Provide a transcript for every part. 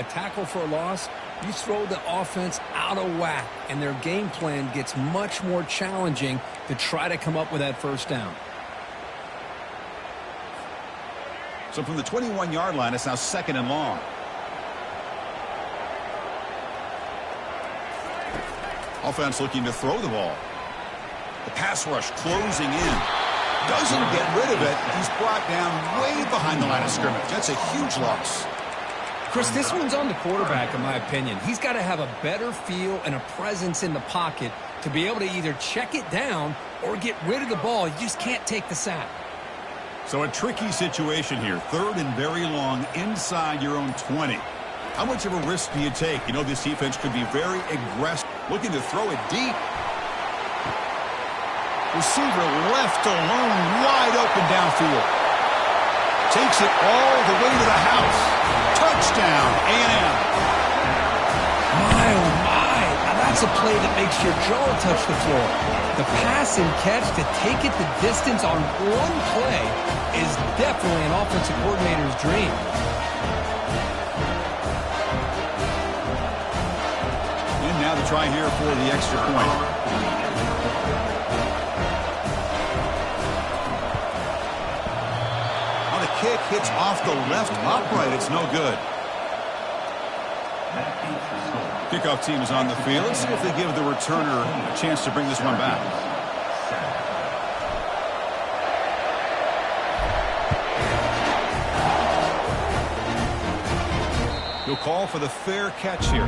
a tackle for a loss, you throw the offense out of whack, and their game plan gets much more challenging to try to come up with that first down. So from the 21-yard line, it's now 2nd and long. Offense looking to throw the ball. The pass rush closing in. Doesn't get rid of it. He's brought down way behind the line of scrimmage. That's a huge loss. Chris, this one's on the quarterback, in my opinion. He's got to have a better feel and a presence in the pocket to be able to either check it down or get rid of the ball. You just can't take the sack. So a tricky situation here. 3rd and very long inside your own 20. How much of a risk do you take? You know, this defense could be very aggressive, looking to throw it deep. Receiver left alone, wide open downfield. Takes it all the way to the house. Touchdown, A&M. My, oh my. Now that's a play that makes your jaw touch the floor. The pass and catch to take it the distance on one play is definitely an offensive coordinator's dream. And now the try here for the extra point. Kick hits off the left upright. It's no good. Kickoff team is on the field. Let's see if they give the returner a chance to bring this one back. He'll call for the fair catch here.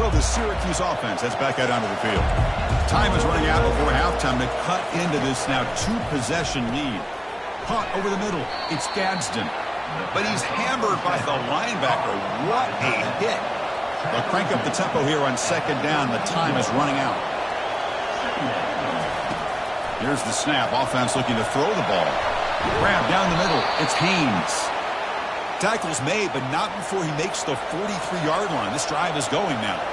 The Syracuse offense heads back out onto the field. Time is running out before halftime to cut into this now 2-possession lead. Caught over the middle. It's Gadsden. But he's hammered by the linebacker. What a hit. They'll crank up the tempo here on 2nd down. The time is running out. Here's the snap. Offense looking to throw the ball. Grab down the middle. It's Haynes. Tackle's made, but not before he makes the 43-yard line. This drive is going now.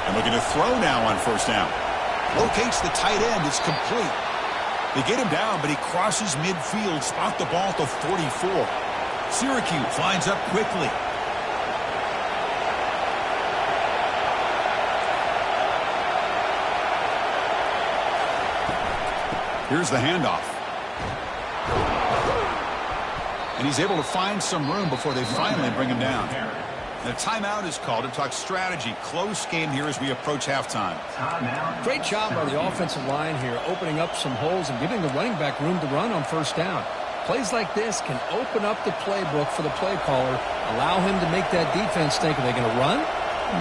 And looking to throw now on 1st down. Locates the tight end. It's complete. They get him down, but he crosses midfield. Spot the ball at the 44. Syracuse lines up quickly. Here's the handoff. And he's able to find some room before they finally bring him down. The timeout is called to talk strategy. Close game here as we approach halftime. Great job by the offensive line here, opening up some holes and giving the running back room to run on 1st down. Plays like this can open up the playbook for the play caller, allow him to make that defense think, are they going to run?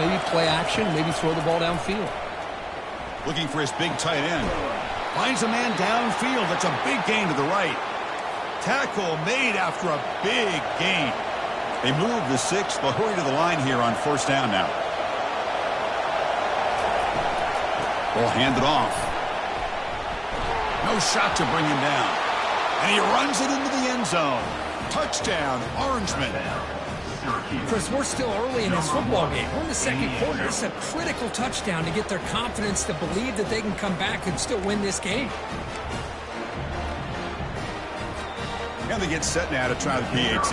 Maybe play action, maybe throw the ball downfield. Looking for his big tight end. Finds a man downfield. That's a big gain to the right. Tackle made after a big gain. They move the 6th. They'll hurry to the line here on 1st down now. Ball handed off. No shot to bring him down. And he runs it into the end zone. Touchdown, Orangemen. Chris, we're still early in this football game. We're in the 2nd quarter. It's a critical touchdown to get their confidence to believe that they can come back and still win this game. And they get set now to try the PAT.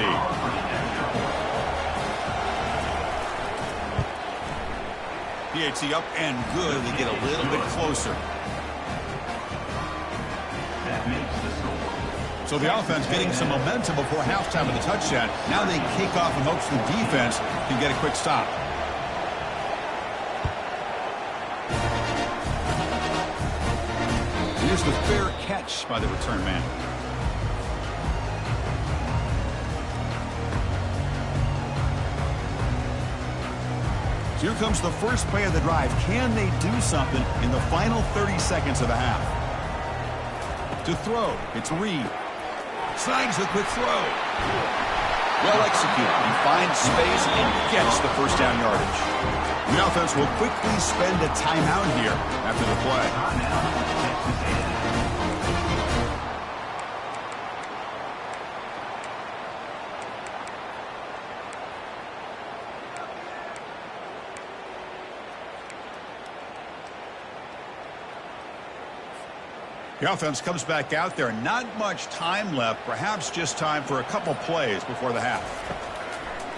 PAT up and good. They get a little bit closer. So the offense getting some momentum before halftime with the touchdown. Now they kick off in hopes the defense can get a quick stop. Here's the fair catch by the return man. Here comes the first play of the drive. Can they do something in the final 30 seconds of the half? To throw, it's Reed. Snags the quick throw. Well executed. He finds space and gets the 1st down yardage. The offense will quickly spend a timeout here after the play. The offense comes back out there. Not much time left. Perhaps just time for a couple plays before the half.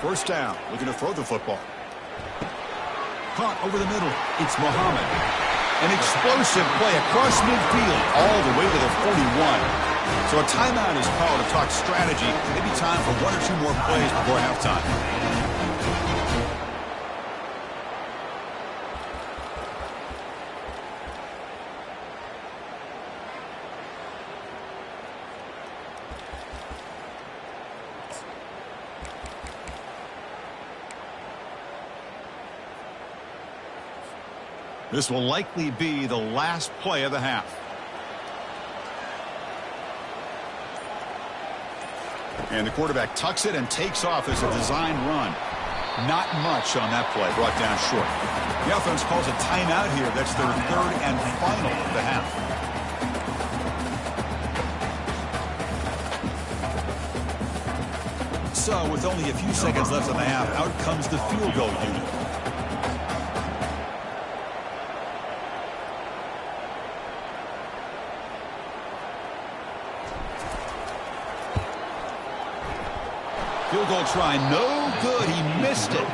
First down. Looking to throw the football. Caught over the middle. It's Muhammad. An explosive play across midfield all the way to the 41. So a timeout is called to talk strategy. Maybe time for one or two more plays before halftime. This will likely be the last play of the half. And the quarterback tucks it and takes off as a designed run. Not much on that play, brought down short. The offense calls a timeout here. That's their third and final of the half. So with only a few seconds left in the half, out comes the field goal unit. Field goal try, no good. He missed it.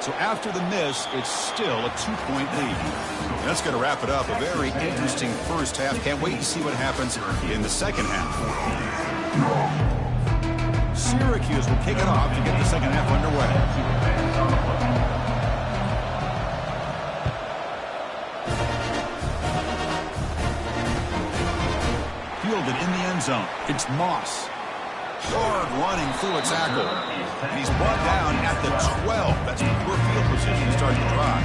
So after the miss, it's still a 2-point lead. That's going to wrap it up. A very interesting first half. Can't wait to see what happens in the second half. Syracuse will kick it off to get the second half underway. Fielded in the end zone. It's Moss. Hard running through a tackle. And he's brought down at the 12. That's poor field position to start the drive.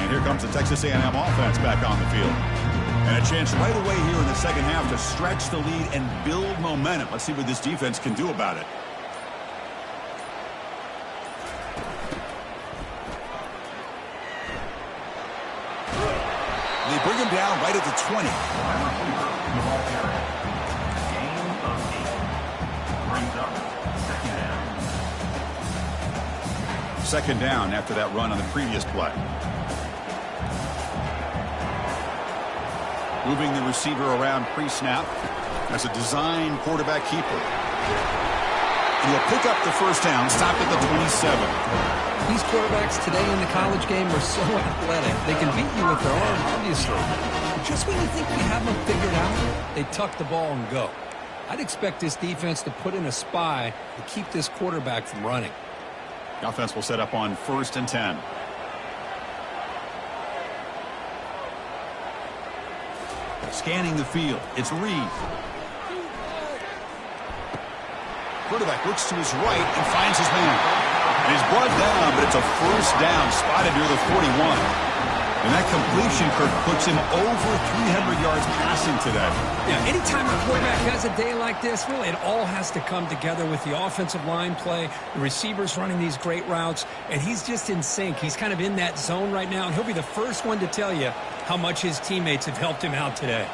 And here comes the Texas A&M offense back on the field. And a chance right away here in the second half to stretch the lead and build momentum. Let's see what this defense can do about it. They bring him down right at the 20. Second down after that run on the previous play. Moving the receiver around pre-snap as a design quarterback keeper. And he'll pick up the first down, stop at the 27. These quarterbacks today in the college game are so athletic. They can beat you with their arm, obviously. But just when you think you have them figured out, they tuck the ball and go. I'd expect this defense to put in a spy to keep this quarterback from running. The offense will set up on 1st and 10. Scanning the field. It's Reed. Quarterback looks to his right and finds his man. And he's brought down, but it's a first down spotted near the 41. And that completion, Kirk, puts him over 300 yards passing today. Yeah, anytime a quarterback has a day like this, really it all has to come together with the offensive line play, the receivers running these great routes, and he's just in sync. He's kind of in that zone right now, and he'll be the first one to tell you how much his teammates have helped him out today.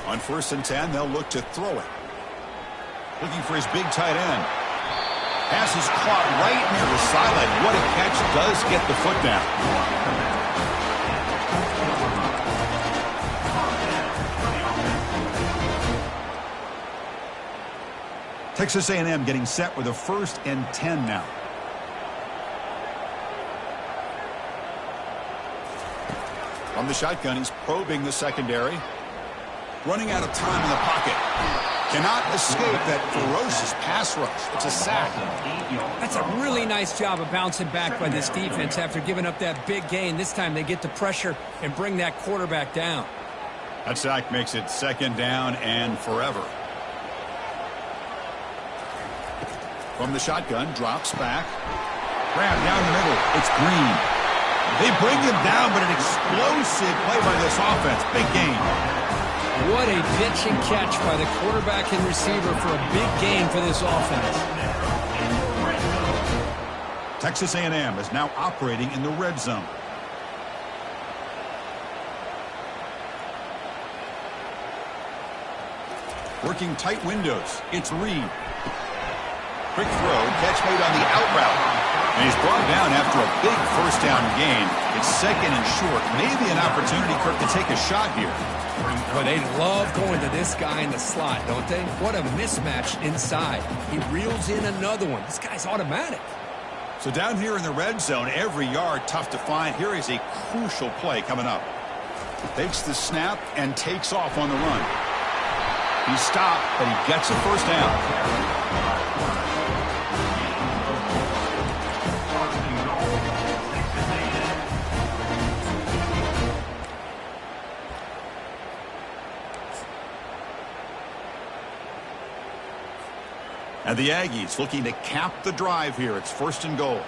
On 1st and 10, they'll look to throw it. Looking for his big tight end. Pass is caught right near the sideline. What a catch. Does get the foot down. Texas A&M getting set with a 1st and 10 now. From the shotgun, he's probing the secondary. Running out of time in the pocket. Cannot escape that ferocious pass rush. It's a sack. That's a really nice job of bouncing back by this defense after giving up that big gain. This time they get the pressure and bring that quarterback down. That sack makes it 2nd down and forever. From the shotgun, drops back. Grab down the middle. It's Green. They bring him down, but an explosive play by this offense. Big gain. What a pitch and catch by the quarterback and receiver for a big gain for this offense. Texas A&M is now operating in the red zone. Working tight windows. It's Reed. Quick throw. Catch made on the out route. And he's brought down after a big first down gain. It's second and short. Maybe an opportunity, Kirk, to take a shot here. Well, they love going to this guy in the slot, don't they? What a mismatch inside. He reels in another one. This guy's automatic. So down here in the red zone, every yard tough to find. Here is a crucial play coming up. Takes the snap and takes off on the run. He stopped, but he gets a first down. And the Aggies looking to cap the drive here. It's first and goal.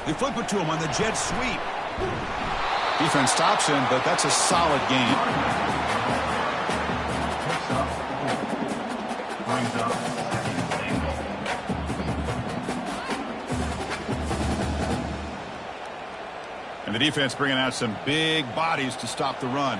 They flip it to him on the jet sweep. Defense stops him, but that's a solid gain. And the defense bringing out some big bodies to stop the run.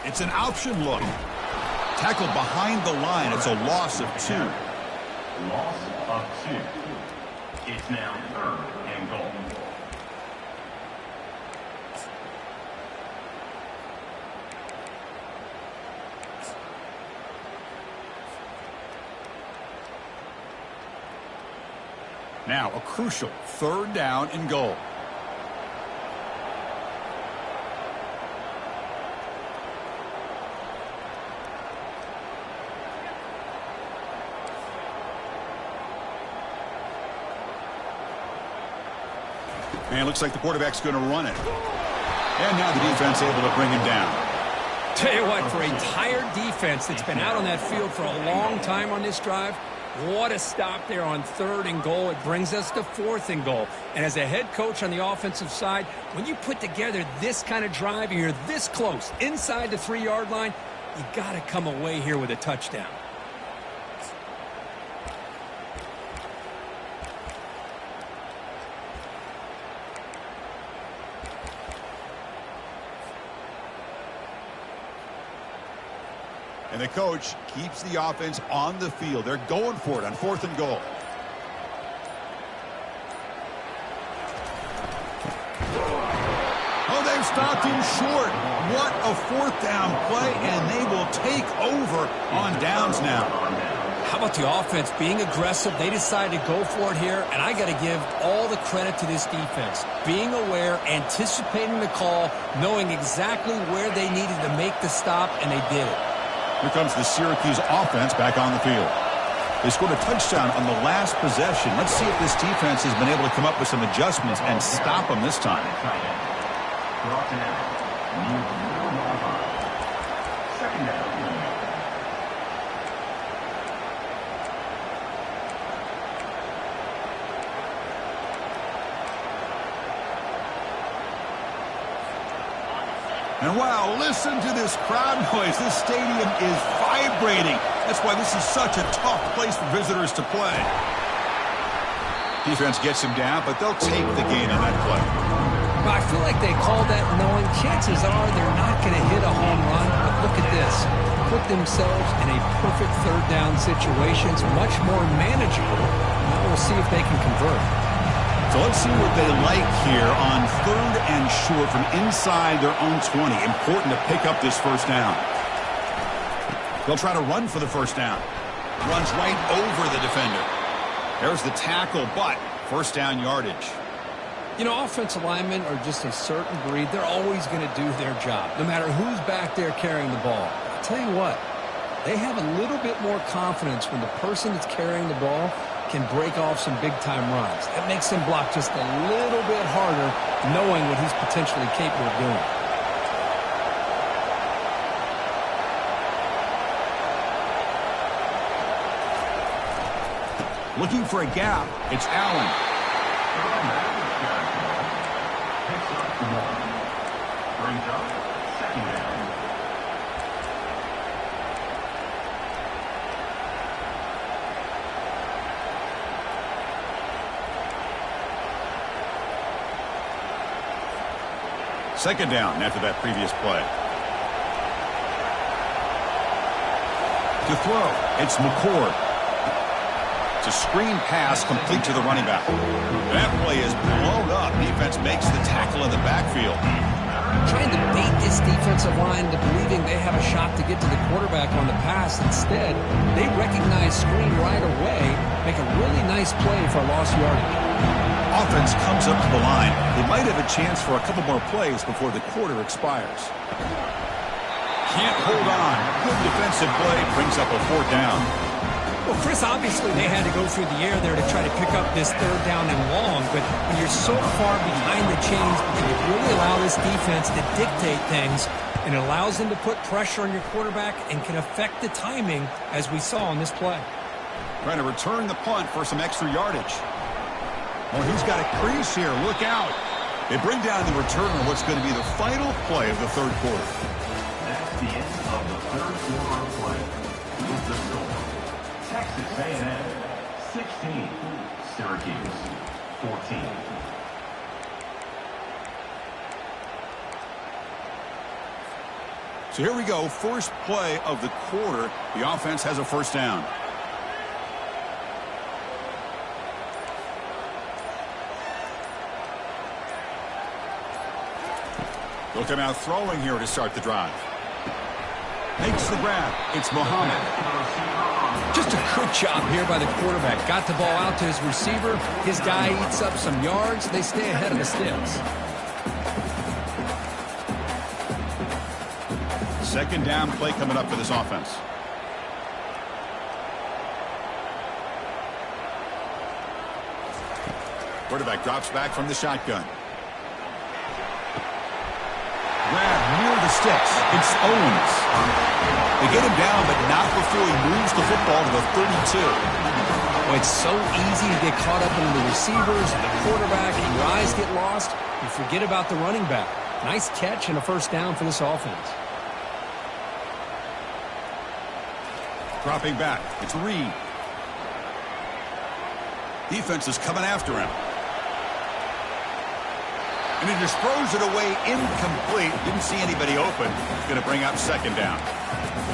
It's an option look. Tackled behind the line. It's a loss of 2. Loss of 2. It's now third and goal. Now a crucial third down and goal. And it looks like the quarterback's going to run it. And now the defense able to bring him down. Tell you what, for a tired defense that's been out on that field for a long time on this drive, what a stop there on third and goal. It brings us to fourth and goal. And as a head coach on the offensive side, when you put together this kind of drive and you're this close inside the 3-yard line, you got to come away here with a touchdown. And the coach keeps the offense on the field. They're going for it on fourth and goal. Oh, they've stopped him short. What a fourth down play, and they will take over on downs now. How about the offense being aggressive? They decided to go for it here, and I got to give all the credit to this defense. Being aware, anticipating the call, knowing exactly where they needed to make the stop, and they did it. Here comes the Syracuse offense back on the field. They scored a touchdown on the last possession. Let's see if this defense has been able to come up with some adjustments and stop them this time. Second down. And wow, listen to this crowd noise. This stadium is vibrating. That's why this is such a tough place for visitors to play. Defense gets him down, but they'll take the gain on that play. Well, I feel like they called that knowing chances are they're not going to hit a home run. But look at this. Put themselves in a perfect third down situation. It's much more manageable. Now we'll see if they can convert. So let's see what they like here on third and short from inside their own 20. Important to pick up this first down. They'll try to run for the first down. Runs right over the defender. There's the tackle, but first down yardage. You know, offensive linemen are just a certain breed. They're always going to do their job, no matter who's back there carrying the ball. I'll tell you what, they have a little bit more confidence when the person that's carrying the ball can break off some big-time runs. That makes him block just a little bit harder, knowing what he's potentially capable of doing. Looking for a gap. It's Allen. Picks up 1. Brings up 2nd down. Second down after that previous play. To throw, it's McCord. It's a screen pass complete to the running back. That play is blown up. Defense makes the tackle in the backfield. Trying to bait this defensive line to believing they have a shot to get to the quarterback on the pass. Instead, they recognize screen right away, make a really nice play for lost yardage. Offense comes up to the line. They might have a chance for a couple more plays before the quarter expires. Can't hold on. Good defensive play brings up a 4th down. Well, Chris, obviously they had to go through the air there to try to pick up this 3rd down and long, but when you're so far behind the chains, you really allow this defense to dictate things, and it allows them to put pressure on your quarterback and can affect the timing, as we saw on this play. Trying to return the punt for some extra yardage. Well, he's got a crease here. Look out. They bring down the return on what's going to be the final play of the 3rd quarter. That's the end of the 3rd quarter of play. With the score, Texas A&M 16, Syracuse 14. So here we go. First play of the quarter. The offense has a 1st down. Looking out throwing here to start the drive. Makes the grab. It's Muhammad. Just a good job here by the quarterback. Got the ball out to his receiver. His guy eats up some yards. They stay ahead of the sticks. 2nd down play coming up for this offense. Quarterback drops back from the shotgun. Grab near the sticks. It's Owens. They get him down, but not before he moves the football to the 32. Well, it's so easy to get caught up in the receivers and the quarterback, and your eyes get lost. You forget about the running back. Nice catch and a 1st down for this offense. Dropping back. It's Reed. Defense is coming after him. And he just throws it away incomplete. Didn't see anybody open. It's going to bring up 2nd down.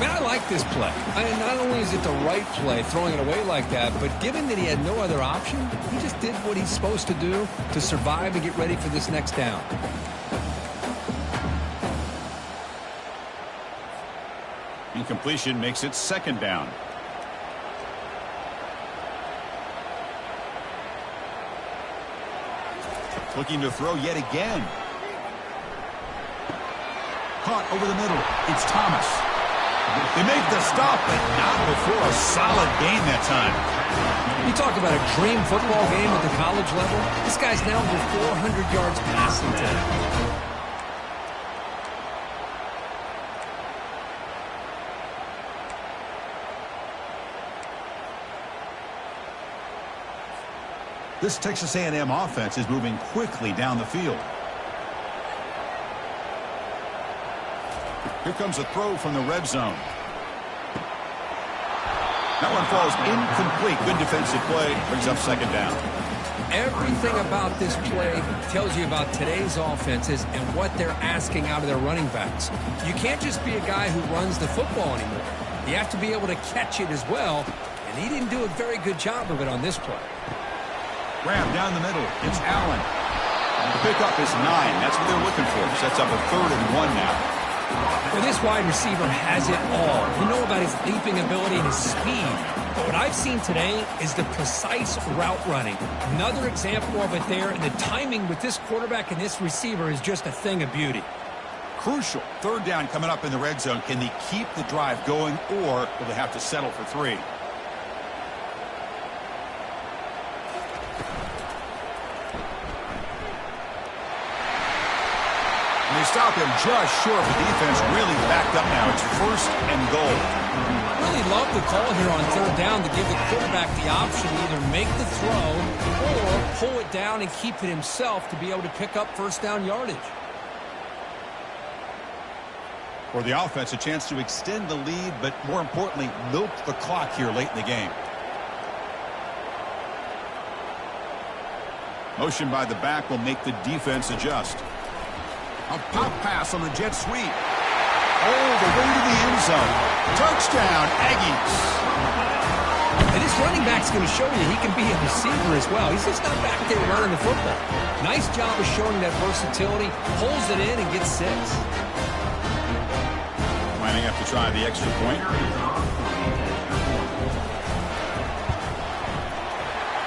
Man, I like this play. Not only is it the right play, throwing it away like that, but given that he had no other option, he just did what he's supposed to do to survive and get ready for this next down. Incompletion makes it 2nd down. Looking to throw yet again. Caught over the middle. It's Thomas. They make the stop, but not before a solid gain that time. You talk about a dream football game at the college level. This guy's now over 400 yards passing today. This Texas A&M offense is moving quickly down the field. Here comes a throw from the red zone. That one falls incomplete. Good defensive play. Brings up 2nd down. Everything about this play tells you about today's offenses and what they're asking out of their running backs. You can't just be a guy who runs the football anymore. You have to be able to catch it as well, and he didn't do a very good job of it on this play. Grab down the middle. It's Allen. The pickup is 9. That's what they're looking for. Sets up a 3rd and 1 now. Well, this wide receiver has it all. You know about his leaping ability and his speed. What I've seen today is the precise route running. Another example of it there, and the timing with this quarterback and this receiver is just a thing of beauty. Crucial. 3rd down coming up in the red zone. Can they keep the drive going, or will they have to settle for 3? And they stop him just short of the defense. Really backed up now. It's 1st and goal. really love the call here on third down to give the quarterback the option to either make the throw or pull it down and keep it himself to be able to pick up first down yardage. For the offense, a chance to extend the lead, but more importantly, milk the clock here late in the game. Motion by the back will make the defense adjust. A pop pass on the jet sweep. Oh, the way to the end zone. Touchdown, Aggies. And this running back's going to show you he can be a receiver as well. He's just not back there running the football. Nice job of showing that versatility. Pulls it in and gets 6. Might have to try the extra point.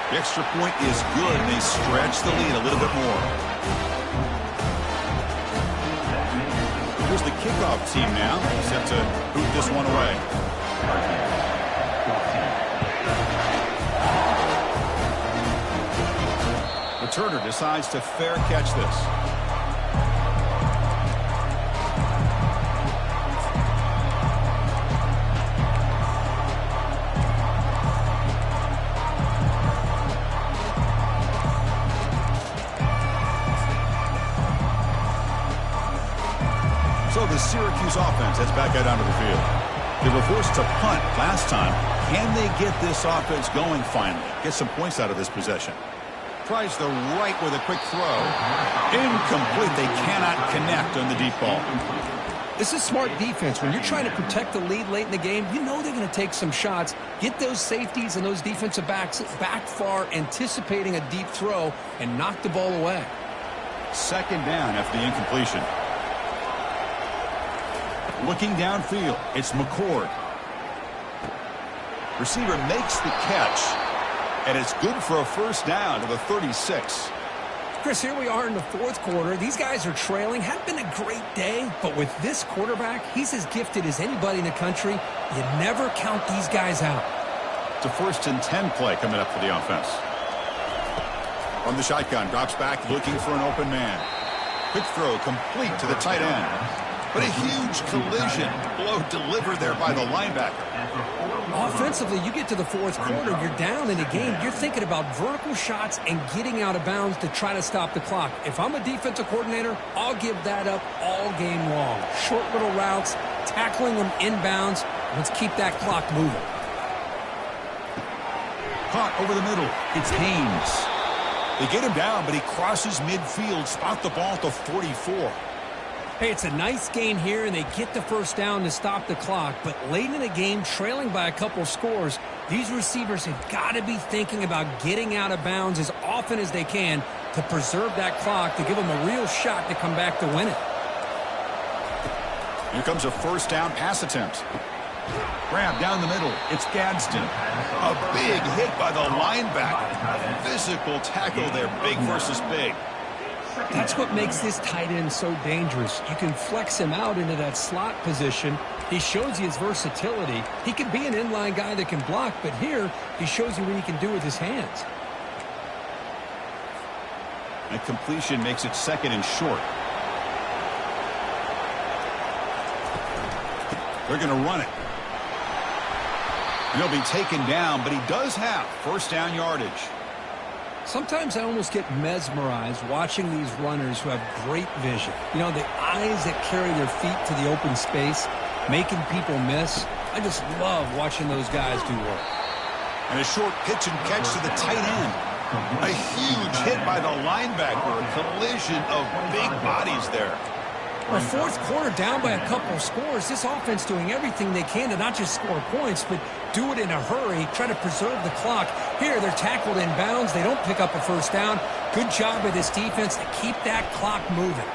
The extra point is good, and they stretch the lead a little bit more. Here's the kickoff team now, set to boot this one away. Returner decides to fair catch this. So the Syracuse offense heads back out onto the field. They were forced to punt last time. Can they get this offense going finally? Get some points out of this possession. Tries the right with a quick throw. Incomplete. They cannot connect on the deep ball. This is smart defense. When you're trying to protect the lead late in the game, you know they're going to take some shots. Get those safeties and those defensive backs back far, anticipating a deep throw, and knock the ball away. Second down after the incompletion. Looking downfield, it's McCord. Receiver makes the catch, and it's good for a first down to the 36. Chris, here we are in the fourth quarter. These guys are trailing. Hadn't been a great day, but with this quarterback, he's as gifted as anybody in the country. You never count these guys out. It's a 1st and 10 play coming up for the offense. From the shotgun, drops back, looking for an open man. Quick throw, complete to the tight end. But a huge collision. Blow delivered there by the linebacker. Offensively, you get to the fourth quarter, you're down in a game. You're thinking about vertical shots and getting out of bounds to try to stop the clock. If I'm a defensive coordinator, I'll give that up all game long. Short little routes, tackling them inbounds. Let's keep that clock moving. Caught over the middle. It's Haynes. They get him down, but he crosses midfield. Spot the ball at the 44. Hey, it's a nice gain here, and they get the first down to stop the clock. But late in the game, trailing by a couple scores, these receivers have got to be thinking about getting out of bounds as often as they can to preserve that clock, to give them a real shot to come back to win it. Here comes a first down pass attempt. Grab down the middle. It's Gadsden. A big hit by the linebacker. Physical tackle there, big versus big. That's what makes this tight end so dangerous. You can flex him out into that slot position. He shows you his versatility. He can be an inline guy that can block, but here he shows you what he can do with his hands. That completion makes it 2nd and short. They're going to run it. He'll be taken down, but he does have first down yardage. Sometimes I almost get mesmerized watching these runners who have great vision. You know, the eyes that carry their feet to the open space, making people miss. I just love watching those guys do work. And a short pitch and catch to the tight end. A huge hit by the linebacker. A collision of big bodies there. A fourth quarter down by a couple of scores. This offense doing everything they can to not just score points, but do it in a hurry, try to preserve the clock. Here, they're tackled in bounds. They don't pick up a first down. Good job by this defense to keep that clock moving.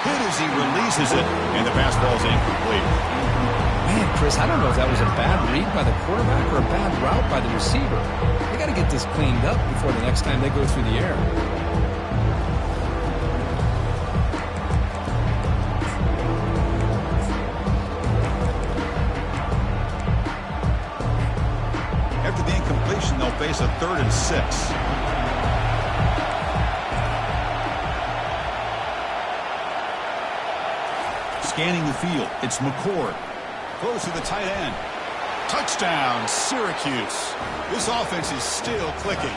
Hit as he releases it, and the pass ball is incomplete. Man, Chris, I don't know if that was a bad read by the quarterback or a bad route by the receiver. They got to get this cleaned up before the next time they go through the air. After the incompletion, they'll face a 3rd and 6. Scanning the field, it's McCord. Throws to the tight end. Touchdown, Syracuse. This offense is still clicking.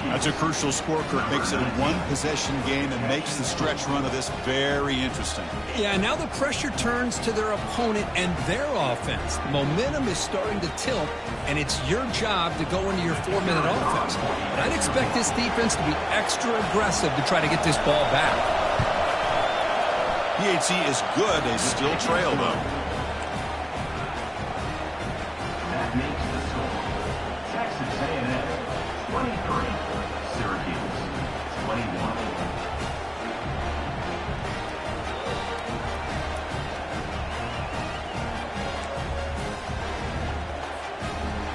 That's a crucial score, Kirk. Makes it a one-possession game and makes the stretch run of this very interesting. Yeah, now the pressure turns to their opponent and their offense. Momentum is starting to tilt, and it's your job to go into your 4-minute offense. But I'd expect this defense to be extra aggressive to try to get this ball back. PHC is good. They still trail, though. That makes the score. Texas A&M 23, Syracuse 21.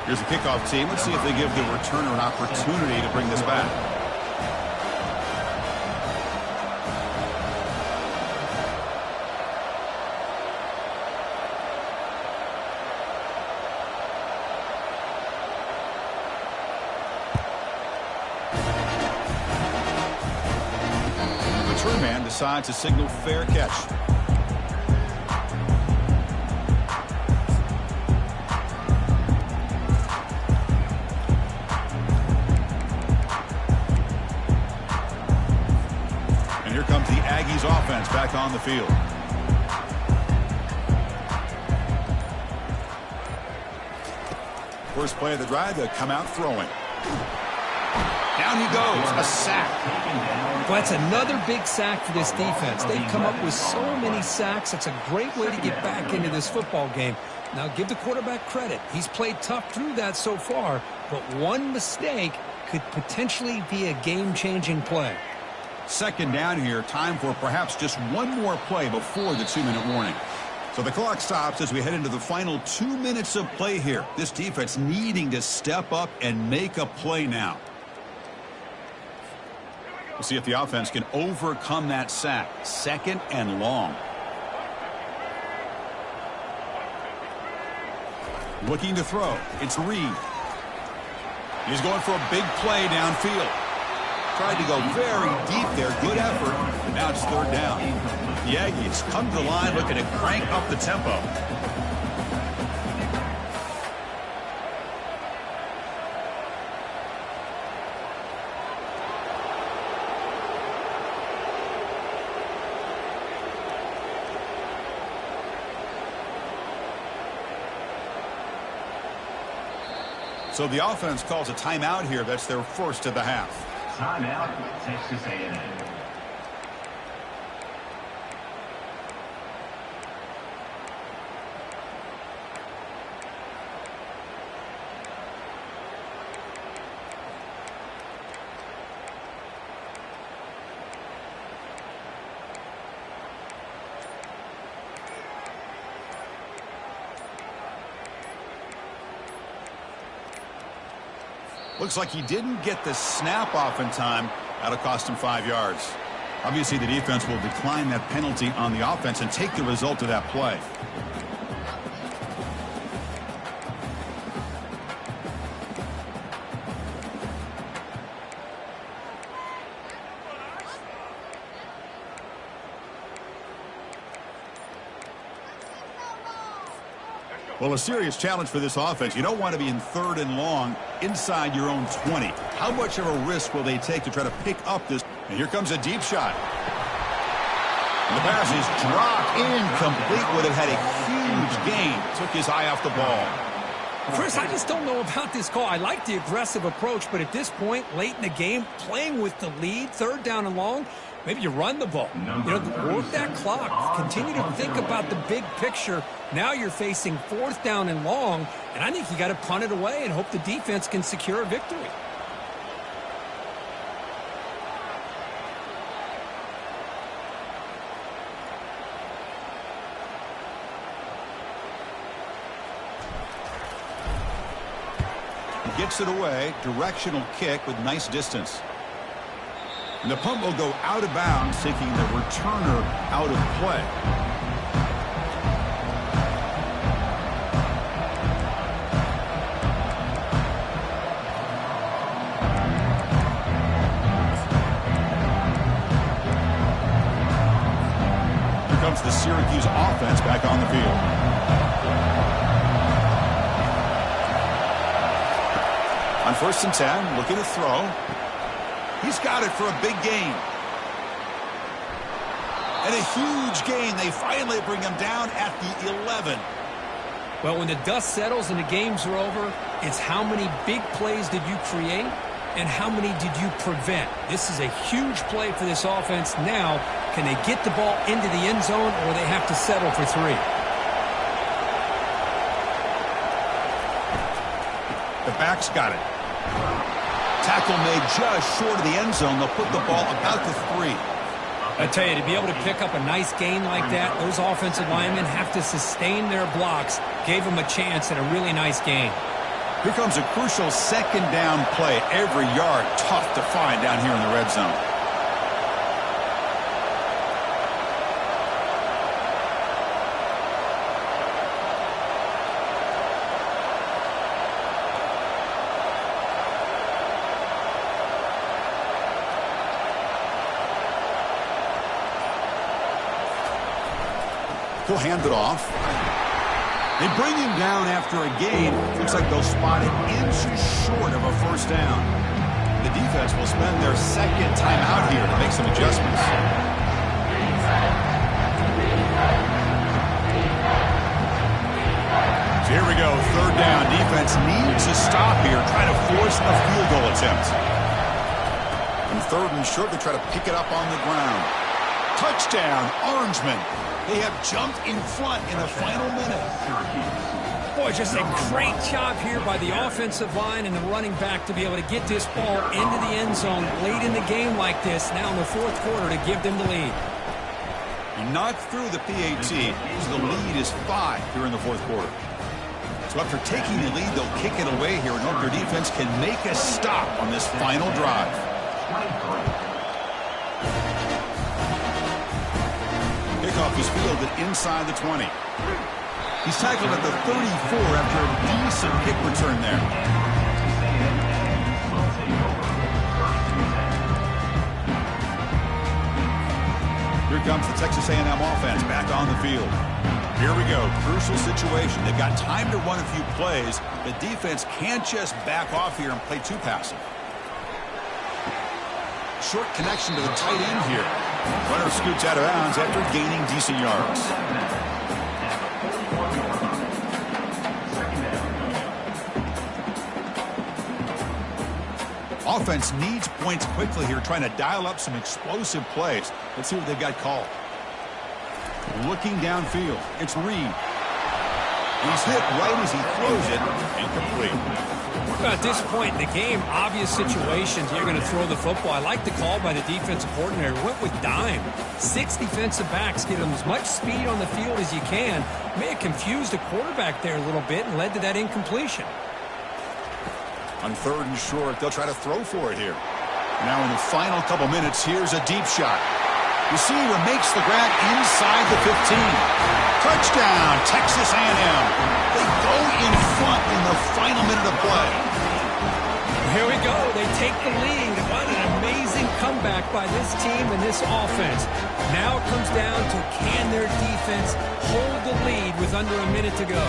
Here's the kickoff team. Let's see if they give the returner an opportunity to bring this back. Man decides to signal fair catch. And here comes the Aggies offense back on the field. First play of the drive, they come out throwing. Down he goes, a sack. Well, that's another big sack for this defense. They've come up with so many sacks. It's a great way to get back into this football game. Now, give the quarterback credit. He's played tough through that so far, but one mistake could potentially be a game-changing play. Second down here, time for perhaps just one more play before the 2-minute warning. So the clock stops as we head into the final 2 minutes of play here. This defense needing to step up and make a play now. We'll see if the offense can overcome that sack. Second and long. Looking to throw. It's Reed. He's going for a big play downfield. Tried to go very deep there. Good effort. And now it's third down. The Aggies come to the line looking to crank up the tempo. So the offense calls a timeout here. That's their first of the half. Timeout, Texas A&M. Looks like he didn't get the snap off in time. That'll cost him 5 yards. Obviously, the defense will decline that penalty on the offense and take the result of that play. Well, a serious challenge for this offense. You don't want to be in third and long inside your own 20. How much of a risk will they take to try to pick up this? And here comes a deep shot. And the pass is dropped incomplete. Would have had a huge gain. Took his eye off the ball. Chris, I just don't know about this call. I like the aggressive approach, but at this point, late in the game, playing with the lead, third down and long, maybe you run the ball. Work that clock. Continue to think about the big picture. Now you're facing fourth down and long, and I think you got to punt it away and hope the defense can secure a victory. Gets it away. Directional kick with nice distance. And the punt will go out of bounds, taking the returner out of play. comes the Syracuse offense back on the field. On 1st and 10, looking to throw. He's got it for a big gain. And a huge gain. They finally bring him down at the 11. Well, when the dust settles and the games are over, it's how many big plays did you create and how many did you prevent. This is a huge play for this offense. Now, can they get the ball into the end zone or they have to settle for 3? The back's got it. Tackle made just short of the end zone. They'll put the ball about the 3. I tell you, to be able to pick up a nice gain like that, those offensive linemen have to sustain their blocks. Gave them a chance at a really nice gain. Here comes a crucial 2nd down play. Every yard tough to find down here in the red zone. He'll hand it off. They bring him down after a gain. Looks like they'll spot it inches short of a 1st down. The defense will spend their 2nd time out here to make some adjustments. So here we go, 3rd down. Defense needs a stop here, try to force a field goal attempt. And 3rd and short, they try to pick it up on the ground. Touchdown, Orangemen. They have jumped in front in the final minute. Boy, just a great job here by the offensive line and the running back to be able to get this ball into the end zone late in the game like this, now in the 4th quarter, to give them the lead. He knocked through the PAT, so the lead is 5 here in the 4th quarter. So after taking the lead, they'll kick it away here and hope their defense can make a stop on this final drive. Kickoff is fielded inside the 20. He's tackled at the 34 after a decent kick return there. Here comes the Texas A&M offense back on the field. Here we go, crucial situation. They've got time to run a few plays. The defense can't just back off here and play too passive. Short connection to the tight end here. Runner scoots out of bounds after gaining decent yards. Offense needs points quickly here, trying to dial up some explosive plays. Let's see what they've got called. Looking downfield, it's Reed. He's hit right as he throws it, incomplete. Well, at this point in the game, obvious situations, you're going to throw the football. I like the call by the defensive coordinator. Went with dime. 6 defensive backs, get them as much speed on the field as you can. May have confused the quarterback there a little bit and led to that incompletion. On 3rd and short, they'll try to throw for it here. Now in the final couple minutes, here's a deep shot. Receiver makes the grab inside the 15. Touchdown, Texas A&M. They go in front in the final minute of play. Here we go. They take the lead. What an amazing comeback by this team and this offense. Now it comes down to, can their defense hold the lead with under a minute to go?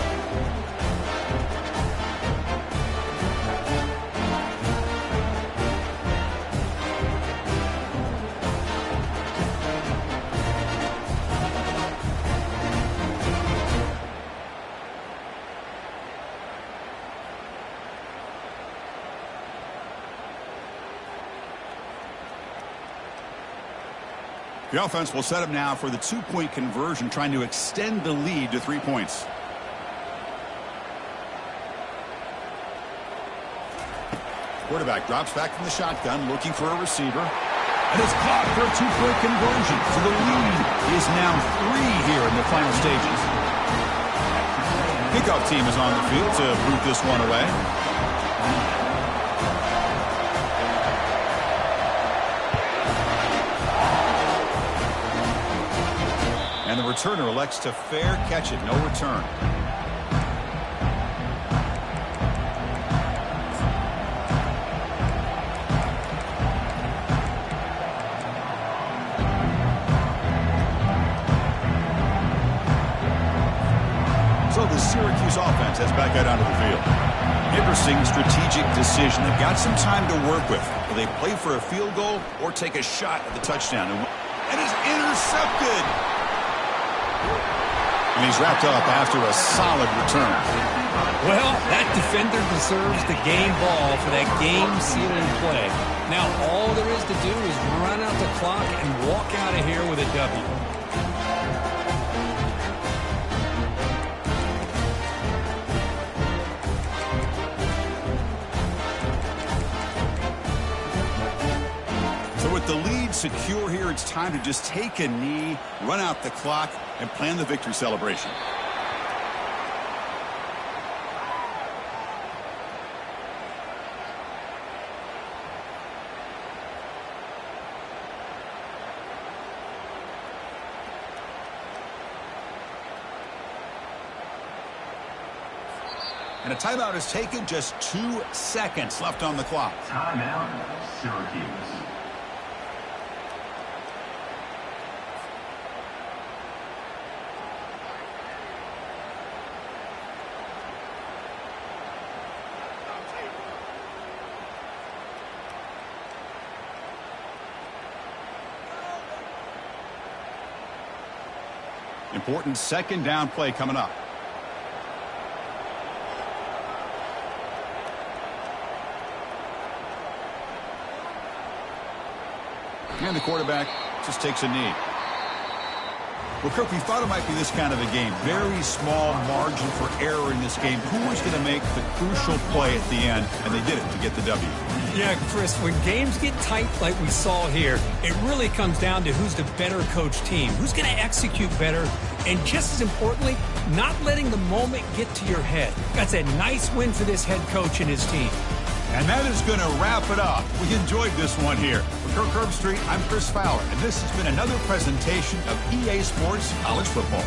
The offense will set up now for the 2-point conversion, trying to extend the lead to 3 points. Quarterback drops back from the shotgun, looking for a receiver. And it's caught for a 2-point conversion. So the lead is now 3 here in the final stages. Kickoff team is on the field to boot this one away. And the returner elects to fair catch it. No return. Syracuse offense heads back out onto the field. Interesting strategic decision. They've got some time to work with. Will they play for a field goal or take a shot at the touchdown? And is intercepted. And he's wrapped up after a solid return. Well, that defender deserves the game ball for that game-sealing play. Now all there is to do is run out the clock and walk out of here with a W. So with the lead secure here, it's time to just take a knee, run out the clock, and plan the victory celebration. And a timeout is taken, just 2 seconds left on the clock. Timeout, Syracuse. Important second down play coming up. And the quarterback just takes a knee. Well, Kirk, we thought it might be this kind of a game. Very small margin for error in this game. Who was going to make the crucial play at the end? And they did it to get the W. Yeah, Chris, when games get tight like we saw here, it really comes down to who's the better coach team, who's going to execute better, and just as importantly, not letting the moment get to your head. That's a nice win for this head coach and his team. And that is going to wrap it up. We enjoyed this one here. For Kirk Herbstreit, I'm Chris Fowler, and this has been another presentation of EA Sports College Football.